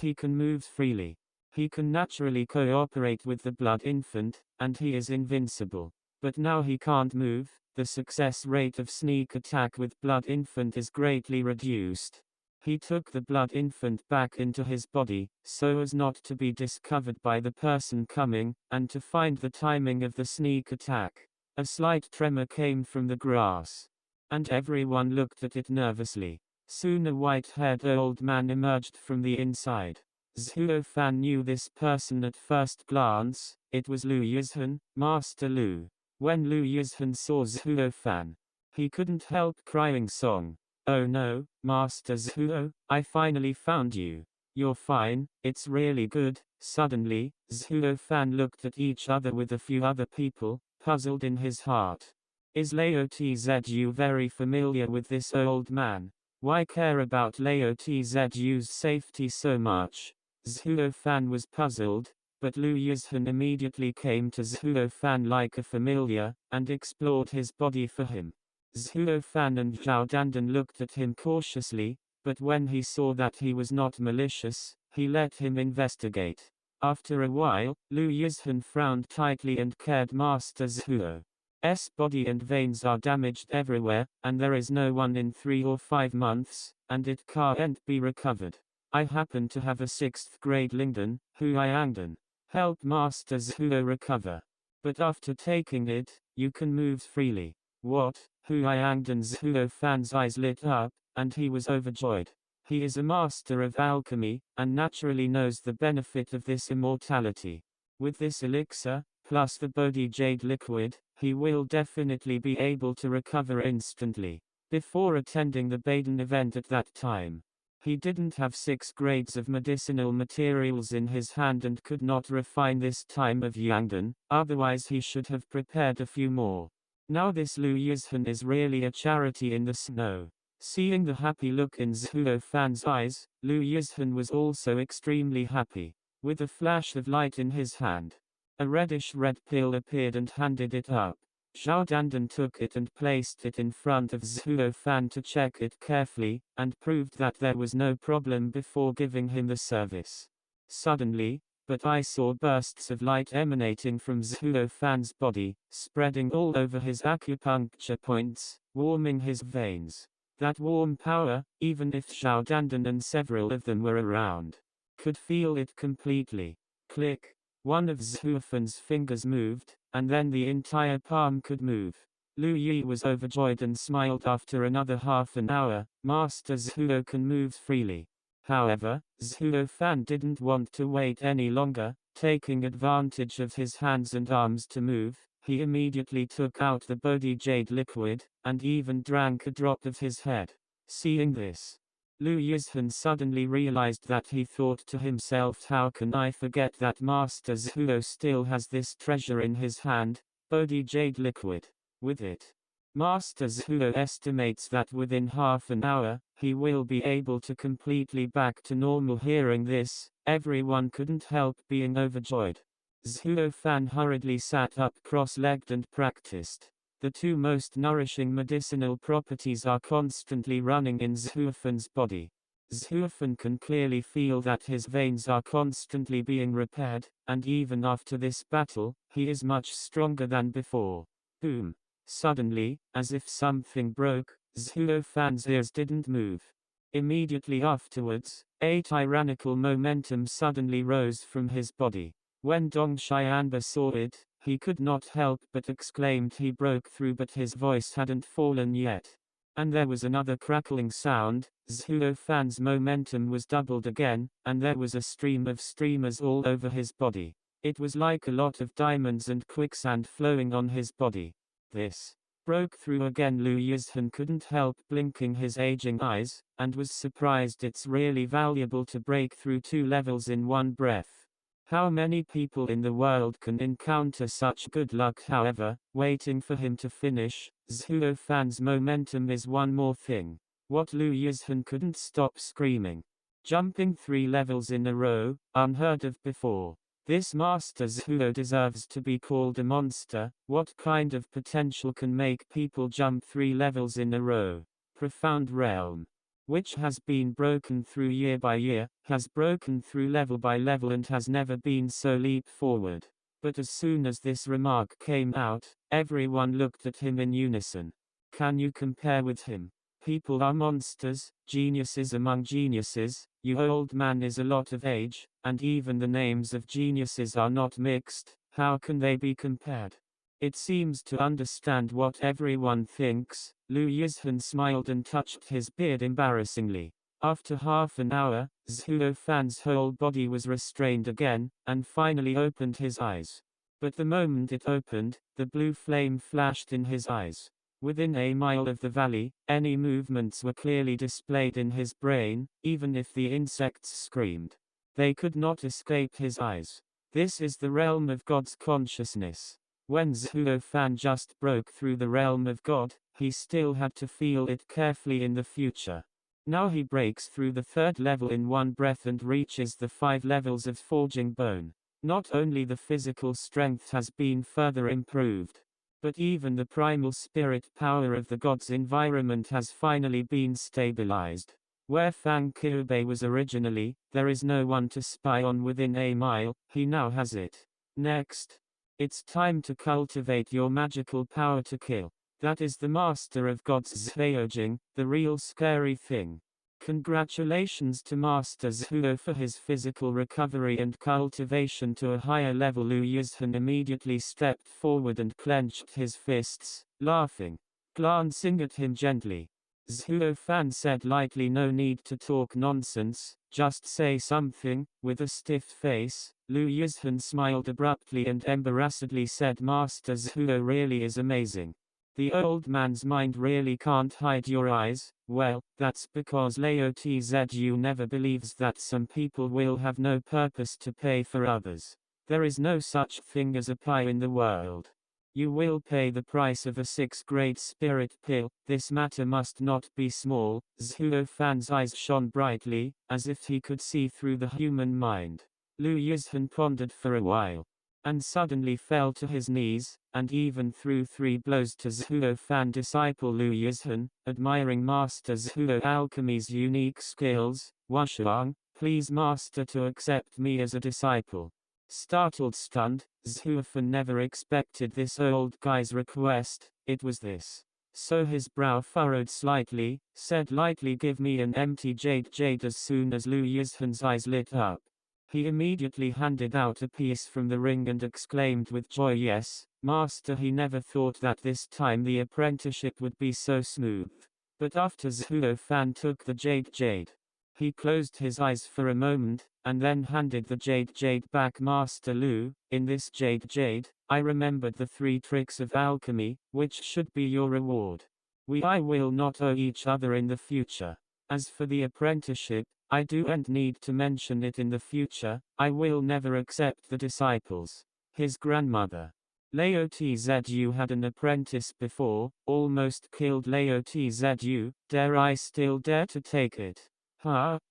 he can move freely. He can naturally cooperate with the Blood Infant, and he is invincible. But now he can't move, the success rate of sneak attack with Blood Infant is greatly reduced. He took the Blood Infant back into his body, so as not to be discovered by the person coming, and to find the timing of the sneak attack. A slight tremor came from the grass, and everyone looked at it nervously. Soon a white-haired old man emerged from the inside. Zhuo Fan knew this person at first glance. It was Lu Yizhan, Master Lu. When Lu Yizhan saw Zhuo Fan, he couldn't help crying song. "Oh no, Master Zhuo, I finally found you. You're fine, it's really good." Suddenly, Zhuo Fan looked at each other with a few other people, puzzled in his heart. Is Lao Tzu very familiar with this old man? Why care about Lao Tzu's safety so much? Zhuo Fan was puzzled, but Lu Yizhan immediately came to Zhuo Fan like a familiar, and explored his body for him. Zhuo Fan and Zhao Dandan looked at him cautiously, but when he saw that he was not malicious, he let him investigate. After a while, Lu Yizhan frowned tightly and cared Master Zhuo's body and veins are damaged everywhere, and there is no one in 3 or 5 months, and it can't be recovered. I happen to have a 6th grade Lingdan, Huayangdan. Help Master Zhuo recover. But after taking it, you can move freely. What? Huayangdan. Zhuo Fan's eyes lit up, and he was overjoyed. He is a master of alchemy, and naturally knows the benefit of this immortality. With this elixir, plus the Bodhi Jade liquid, he will definitely be able to recover instantly. Before attending the Baden event at that time, he didn't have 6 grades of medicinal materials in his hand and could not refine this time of Yangdan, otherwise he should have prepared a few more. Now this Lu Yizhan is really a charity in the snow. Seeing the happy look in Zhuo Fan's eyes, Lu Yizhan was also extremely happy. With a flash of light in his hand, a reddish-red pill appeared and handed it up. Zhao Dandan took it and placed it in front of Zhuo Fan to check it carefully, and proved that there was no problem before giving him the service. Suddenly, but I saw bursts of light emanating from Zhuo Fan's body, spreading all over his acupuncture points, warming his veins. That warm power, even if Zhao Dandan and several of them were around, could feel it completely. Click. One of Zhuo Fan's fingers moved, and then the entire palm could move. Lu Yi was overjoyed and smiled. After another half an hour, Master Zhuo can move freely. However, Zhuo Fan didn't want to wait any longer. Taking advantage of his hands and arms to move, he immediately took out the Bodhi Jade liquid, and even drank a drop of his head. Seeing this, Lu Yizhan suddenly realized that he thought to himself, how can I forget that Master Zhuo still has this treasure in his hand, Bodhi Jade liquid. With it, Master Zhuo estimates that within half an hour, he will be able to completely back to normal. Hearing this, everyone couldn't help being overjoyed. Zhuo Fan hurriedly sat up cross-legged and practiced. The 2 most nourishing medicinal properties are constantly running in Zhuo Fan's body. Zhuo Fan can clearly feel that his veins are constantly being repaired, and even after this battle, he is much stronger than before. Boom! Suddenly, as if something broke, Zhuo Fan's ears didn't move. Immediately afterwards, a tyrannical momentum suddenly rose from his body. When Dong Xianba saw it, he could not help but exclaimed he broke through, but his voice hadn't fallen yet. And there was another crackling sound. Zhuo Fan's momentum was doubled again, and there was a stream of streamers all over his body. It was like a lot of diamonds and quicksand flowing on his body. This broke through again. Lu Yizhan couldn't help blinking his aging eyes, and was surprised. It's really valuable to break through 2 levels in one breath. How many people in the world can encounter such good luck? However, waiting for him to finish, Zhuo Fan's momentum is one more thing. What? Lu Yizhan couldn't stop screaming. Jumping 3 levels in a row, unheard of before. This Master Zhuo deserves to be called a monster. What kind of potential can make people jump 3 levels in a row? Profound realm. which has been broken through year by year, has broken through level by level and has never been so leap forward. But as soon as this remark came out, everyone looked at him in unison. Can you compare with him? People are monsters, geniuses among geniuses, you old man is a lot of age, and even the names of geniuses are not mixed, how can they be compared? It seems to understand what everyone thinks. Liu Yizhan smiled and touched his beard embarrassingly. After half an hour, Zhuo Fan's whole body was restrained again, and finally opened his eyes. But the moment it opened, the blue flame flashed in his eyes. Within a mile of the valley, any movements were clearly displayed in his brain, even if the insects screamed. They could not escape his eyes. This is the realm of God's consciousness. When Zhuo Fan just broke through the realm of God, he still had to feel it carefully in the future. Now he breaks through the third level in one breath and reaches the 5 levels of forging bone. Not only the physical strength has been further improved, but even the primal spirit power of the god's environment has finally been stabilized. Where Fang Qiubei was originally, there is no one to spy on within a mile, he now has it. Next, it's time to cultivate your magical power to kill. That is the master of God's Zhuojing, the real scary thing. Congratulations to Master Zhuo for his physical recovery and cultivation to a higher level. Liu Yizhan immediately stepped forward and clenched his fists, laughing. Glancing at him gently, Zhuo Fan said lightly, no need to talk nonsense, just say something. With a stiff face, Liu Yizhan smiled abruptly and embarrassedly said, Master Zhuo really is amazing. The old man's mind really can't hide your eyes. Well, that's because Lao Tzu never believes that some people will have no purpose to pay for others. There is no such thing as a pie in the world. You will pay the price of a 6th-grade spirit pill. This matter must not be small. Zhuo Fan's eyes shone brightly, as if he could see through the human mind. Liu Yizhan pondered for a while, and suddenly fell to his knees, and even threw 3 blows to Zhuo Fan. Disciple Liu Yizhan, admiring Master Zhuo alchemy's unique skills, Washuang, please Master to accept me as a disciple. Startled, stunned, Zhuo Fan never expected this old guy's request. It was this. So his brow furrowed slightly, said lightly, give me an empty jade. As soon as Liu Yizhan's eyes lit up, he immediately handed out a piece from the ring and exclaimed with joy, yes, Master. He never thought that this time the apprenticeship would be so smooth. But after Zhuo Fan took the jade, he closed his eyes for a moment, and then handed the jade back. Master Liu, in this jade, I remembered the 3 tricks of alchemy, which should be your reward. I will not owe each other in the future. As for the apprenticeship, I don't need to mention it in the future. I will never accept the disciples. His grandmother, Lao Tzu, had an apprentice before, almost killed Lao Tzu. Dare I still dare to take it?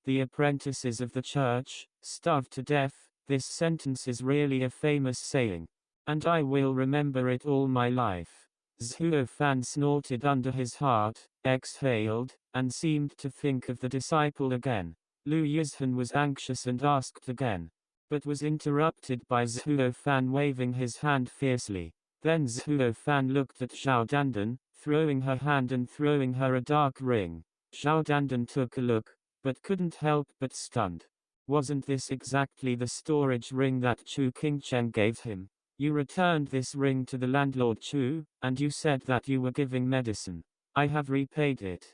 The apprentices of the church, starved to death. This sentence is really a famous saying, and I will remember it all my life. Zhuo Fan snorted under his heart, exhaled, and seemed to think of the disciple again. Liu Yizhan was anxious and asked again, but was interrupted by Zhuo Fan waving his hand fiercely. Then Zhuo Fan looked at Zhao Dandan, throwing her hand and throwing her a dark ring. Zhao Dandan took a look, but couldn't help but stunned. Wasn't this exactly the storage ring that Chu Qingcheng gave him? You returned this ring to the landlord Chu, and you said that you were giving medicine. I have repaid it,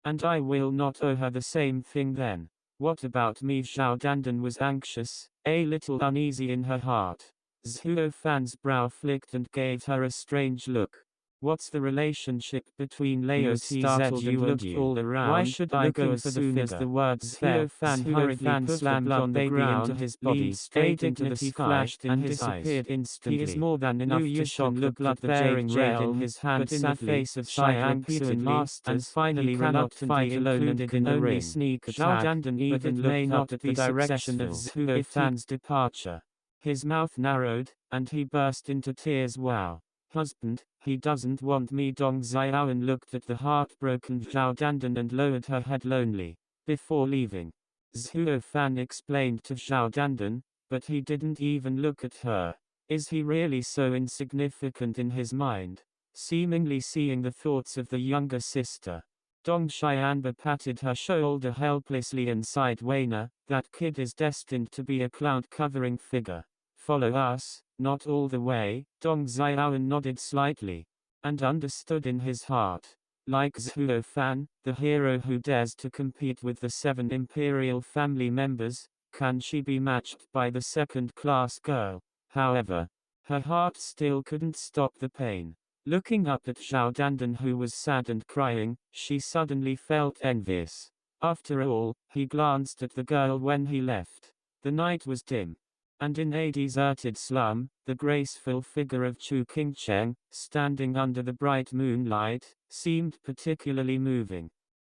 and I will not owe her the same thing then. What about me? Zhao Dandan was anxious, a little uneasy in her heart. Zhuo Fan's brow flicked and gave her a strange look. What's the relationship between Lao Tzu and looked all around? Why should I go as soon as the words fell? Zhuo Fan slammed on the ground into his body, straight into the sky, and disappeared instantly. He is more than enough to shock the blood-bearing jade in his hand, but in the face of Shang repeated masters, and finally reluctantly included in the ring. Zhao Dandan even looked up at the direction of Zhuo Fan's departure. His mouth narrowed, and he burst into tears. Wow. Husband, he doesn't want me. Dong Xiaoan looked at the heartbroken Zhao Dandan and lowered her head lonely. Before leaving, Zhuo Fan explained to Zhao Dandan, but he didn't even look at her. Is he really so insignificant in his mind? Seemingly seeing the thoughts of the younger sister, Dong Xianba patted her shoulder helplessly and sighed. Weina, that kid is destined to be a cloud-covering figure. Follow us, not all the way. Dong Xiaoan nodded slightly, and understood in his heart. Like Zhuo Fan, the hero who dares to compete with the 7 imperial family members, can she be matched by the second-class girl? However, her heart still couldn't stop the pain. Looking up at Zhao Dandan, who was sad and crying, she suddenly felt envious. After all, he glanced at the girl when he left. The night was dim, and in a deserted slum, the graceful figure of Chu Qingcheng, standing under the bright moonlight, seemed particularly moving.